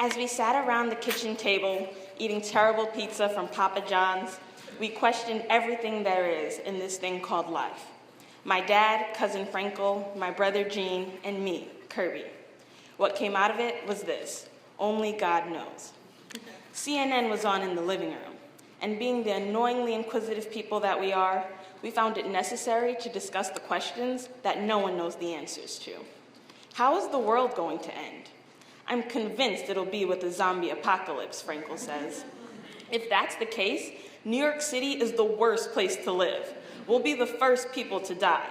As we sat around the kitchen table, eating terrible pizza from Papa John's, we questioned everything there is in this thing called life. My dad, cousin Frankel, my brother Gene, and me, Kirby. What came out of it was this: only God knows. CNN was on in the living room, and being the annoyingly inquisitive people that we are, we found it necessary to discuss the questions that no one knows the answers to. How is the world going to end? I'm convinced it'll be with a zombie apocalypse, Frankel says. If that's the case, New York City is the worst place to live. We'll be the first people to die.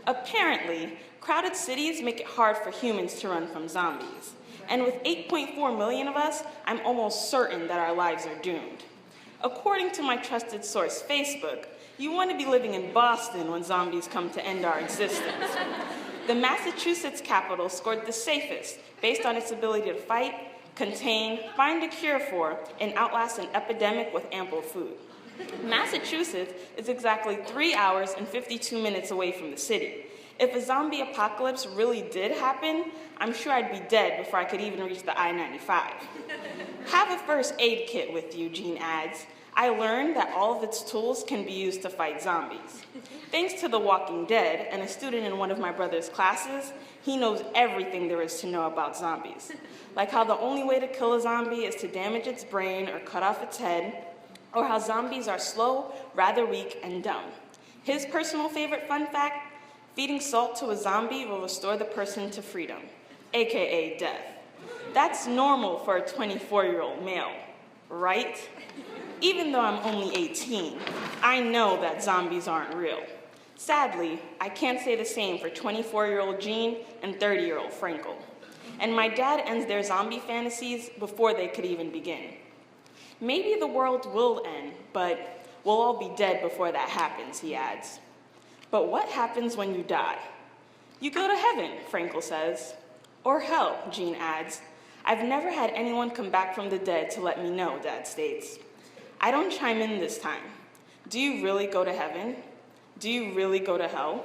Apparently, crowded cities make it hard for humans to run from zombies. And with 8.4 million of us, I'm almost certain that our lives are doomed. According to my trusted source, Facebook, you want to be living in Boston when zombies come to end our existence. The Massachusetts capital scored the safest based on its ability to fight, contain, find a cure for, and outlast an epidemic with ample food. Massachusetts is exactly 3 hours and 52 minutes away from the city. If a zombie apocalypse really did happen, I'm sure I'd be dead before I could even reach the I-95. Have a first aid kit with you, Gene adds. I learned that all of its tools can be used to fight zombies. Thanks to The Walking Dead and a student in one of my brother's classes, he knows everything there is to know about zombies. Like how the only way to kill a zombie is to damage its brain or cut off its head, or how zombies are slow, rather weak, and dumb. His personal favorite fun fact: feeding salt to a zombie will restore the person to freedom, aka death. That's normal for a 24-year-old male, right? Even though I'm only 18, I know that zombies aren't real. Sadly, I can't say the same for 24-year-old Gene and 30-year-old Frankel. And my dad ends their zombie fantasies before they could even begin. Maybe the world will end, but we'll all be dead before that happens, he adds. But what happens when you die? You go to heaven, Frankel says. Or hell, Gene adds. I've never had anyone come back from the dead to let me know, Dad states. I don't chime in this time. Do you really go to heaven? Do you really go to hell?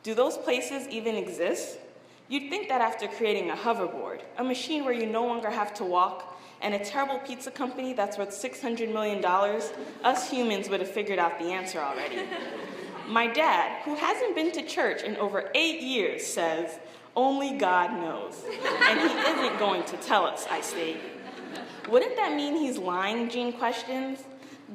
Do those places even exist? You'd think that after creating a hoverboard, a machine where you no longer have to walk, and a terrible pizza company that's worth $600 million, us humans would have figured out the answer already. My dad, who hasn't been to church in over 8 years, says, only God knows. And he isn't going to tell us, I state. Wouldn't that mean he's lying, Gene questions?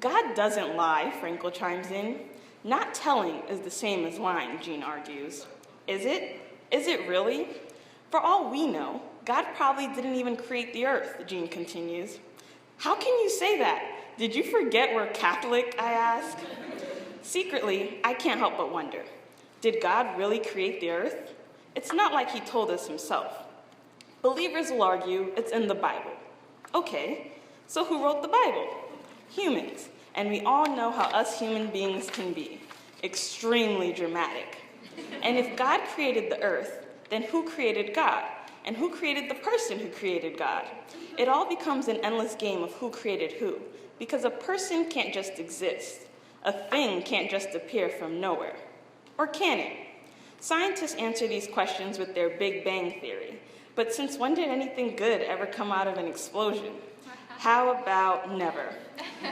God doesn't lie, Frankel chimes in. Not telling is the same as lying, Gene argues. Is it? Is it really? For all we know, God probably didn't even create the earth, Gene continues. How can you say that? Did you forget we're Catholic, I ask? Secretly, I can't help but wonder, did God really create the earth? It's not like he told us himself. Believers will argue it's in the Bible. Okay, so who wrote the Bible? Humans, and we all know how us human beings can be, extremely dramatic. And if God created the earth, then who created God? And who created the person who created God? It all becomes an endless game of who created who, because a person can't just exist. A thing can't just appear from nowhere. Or can it? Scientists answer these questions with their Big Bang theory, but since when did anything good ever come out of an explosion? How about never?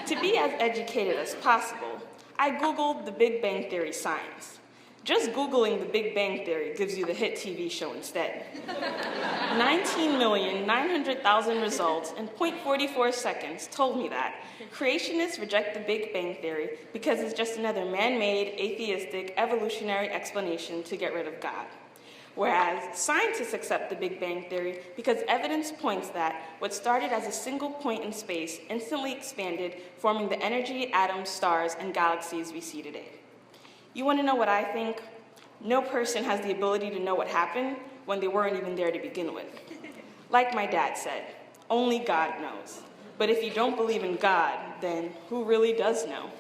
To be as educated as possible, I Googled the Big Bang Theory science. Just Googling the Big Bang Theory gives you the hit TV show instead. 19,900,000 results in 0.44 seconds told me that creationists reject the Big Bang Theory because it's just another man-made, atheistic, evolutionary explanation to get rid of God. Whereas scientists accept the Big Bang Theory because evidence points that what started as a single point in space instantly expanded, forming the energy, atoms, stars, and galaxies we see today. You want to know what I think? No person has the ability to know what happened when they weren't even there to begin with. Like my dad said, only God knows. But if you don't believe in God, then who really does know?